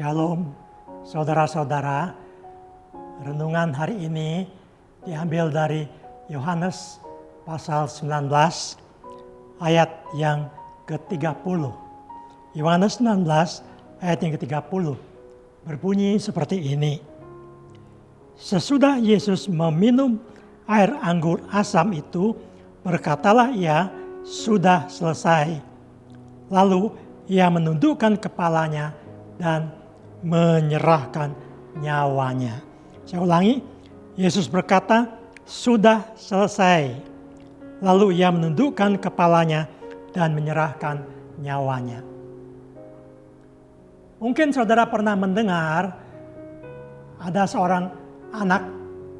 Shalom, saudara-saudara. Renungan hari ini diambil dari Yohanes pasal 19 ayat yang ke-30. Yohanes 19 ayat yang ke-30 berbunyi seperti ini. Sesudah Yesus meminum air anggur asam itu, berkatalah ia, sudah selesai. Lalu ia menundukkan kepalanya dan menyerahkan nyawanya. Saya ulangi, Yesus berkata, sudah selesai. Lalu ia menundukkan kepalanya dan menyerahkan nyawanya. Mungkin saudara pernah mendengar ada seorang anak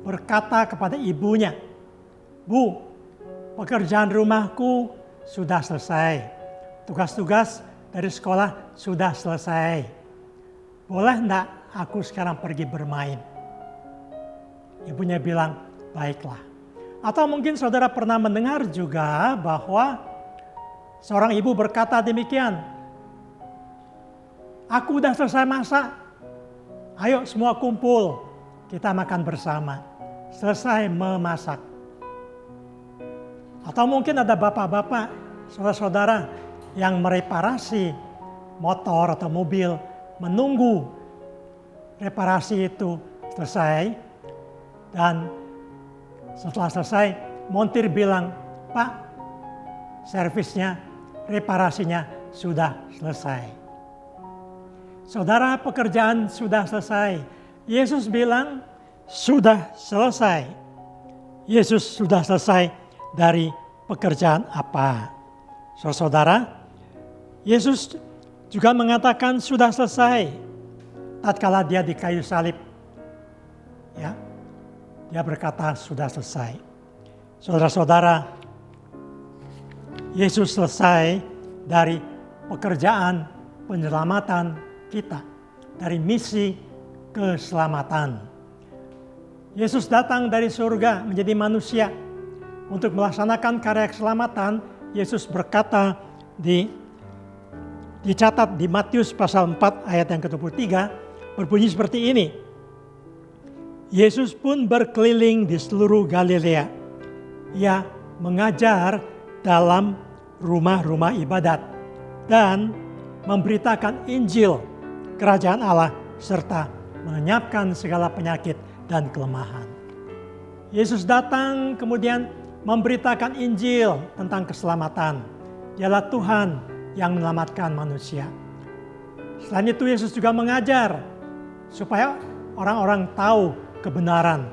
berkata kepada ibunya, "Bu, pekerjaan rumahku sudah selesai. Tugas-tugas dari sekolah sudah selesai. Boleh enggak aku sekarang pergi bermain?" Ibunya bilang, "Baiklah." Atau mungkin saudara pernah mendengar juga bahwa seorang ibu berkata demikian, "Aku udah selesai masak. Ayo semua kumpul, kita makan bersama." Selesai memasak. Atau mungkin ada bapak-bapak, saudara-saudara yang mereparasi motor atau mobil, menunggu reparasi itu selesai, dan setelah selesai montir bilang, "Pak, servisnya, reparasinya sudah selesai." Saudara, pekerjaan sudah selesai. Yesus bilang, sudah selesai. Yesus sudah selesai dari pekerjaan apa? Saudara, Yesus juga mengatakan sudah selesai tatkala dia di kayu salib. Ya, dia berkata sudah selesai. Saudara-saudara, Yesus selesai dari pekerjaan penyelamatan kita, dari misi keselamatan. Yesus datang dari surga menjadi manusia untuk melaksanakan karya keselamatan. Yesus berkata dicatat di Matius pasal 4 ayat yang ke-23 berbunyi seperti ini. Yesus pun berkeliling di seluruh Galilea. Ia mengajar dalam rumah-rumah ibadat dan memberitakan Injil kerajaan Allah serta melenyapkan segala penyakit dan kelemahan. Yesus datang kemudian memberitakan Injil tentang keselamatan. Dialah Tuhan yang menyelamatkan manusia. Selain itu Yesus juga mengajar supaya orang-orang tahu kebenaran,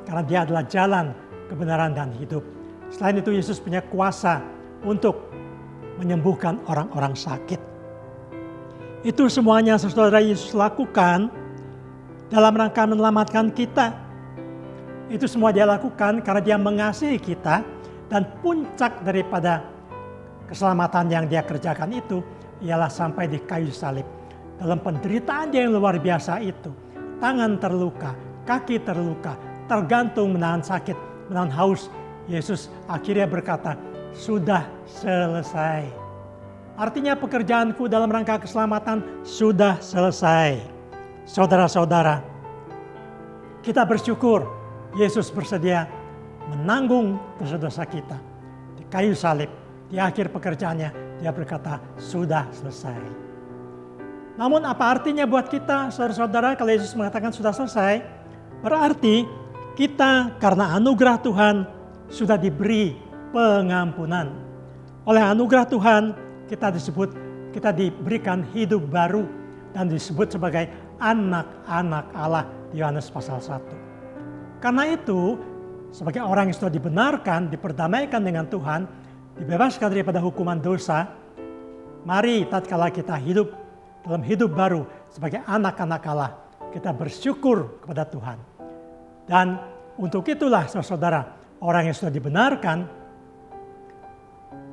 karena dia adalah jalan, kebenaran, dan hidup. Selain itu Yesus punya kuasa untuk menyembuhkan orang-orang sakit. Itu semuanya saudara Yesus lakukan dalam rangka menyelamatkan kita. Itu semua dia lakukan karena dia mengasihi kita, dan puncak daripada keselamatan yang dia kerjakan itu ialah sampai di kayu salib. Dalam penderitaan dia yang luar biasa itu, tangan terluka, kaki terluka, tergantung, menahan sakit, menahan haus, Yesus akhirnya berkata, sudah selesai. Artinya pekerjaanku dalam rangka keselamatan sudah selesai. Saudara-saudara, kita bersyukur Yesus bersedia menanggung dosa-dosa kita di kayu salib. Di akhir pekerjaannya dia berkata sudah selesai. Namun apa artinya buat kita saudara-saudara kalau Yesus mengatakan sudah selesai? Berarti kita karena anugerah Tuhan sudah diberi pengampunan. Oleh anugerah Tuhan kita diberikan hidup baru dan disebut sebagai anak-anak Allah di Yohanes pasal 1. Karena itu sebagai orang yang sudah dibenarkan, diperdamaikan dengan Tuhan, dibebaskan daripada hukuman dosa, mari tatkala kita hidup dalam hidup baru sebagai anak-anak Allah, kita bersyukur kepada Tuhan. Dan untuk itulah saudara, orang yang sudah dibenarkan,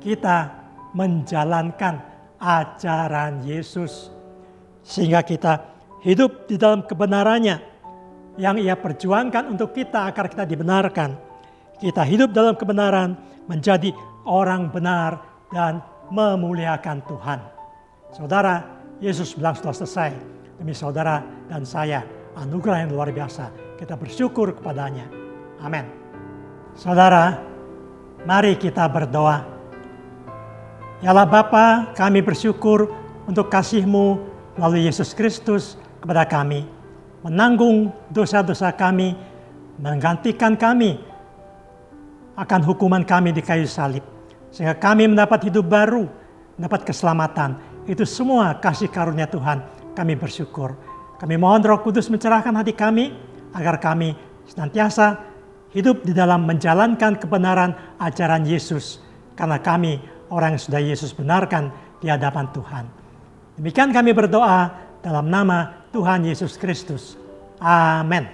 kita menjalankan ajaran Yesus. Sehingga kita hidup di dalam kebenarannya yang ia perjuangkan untuk kita agar kita dibenarkan. Kita hidup dalam kebenaran, menjadi orang benar dan memuliakan Tuhan. Saudara, Yesus bilang sudah selesai. demi saudara dan saya. Anugerah yang luar biasa. Kita bersyukur kepadanya. Amin. Saudara, mari kita berdoa. Ya Allah Bapa, kami bersyukur untuk kasih-Mu melalui Yesus Kristus kepada kami. Menanggung dosa-dosa kami, menggantikan kami akan hukuman kami di kayu salib. Sehingga kami mendapat hidup baru, mendapat keselamatan. Itu semua kasih karunia Tuhan. Kami bersyukur. Kami mohon Roh Kudus mencerahkan hati kami, agar kami senantiasa hidup di dalam menjalankan kebenaran ajaran Yesus. Karena kami orang yang sudah Yesus benarkan di hadapan Tuhan. Demikian kami berdoa dalam nama Tuhan Yesus Kristus. Amin.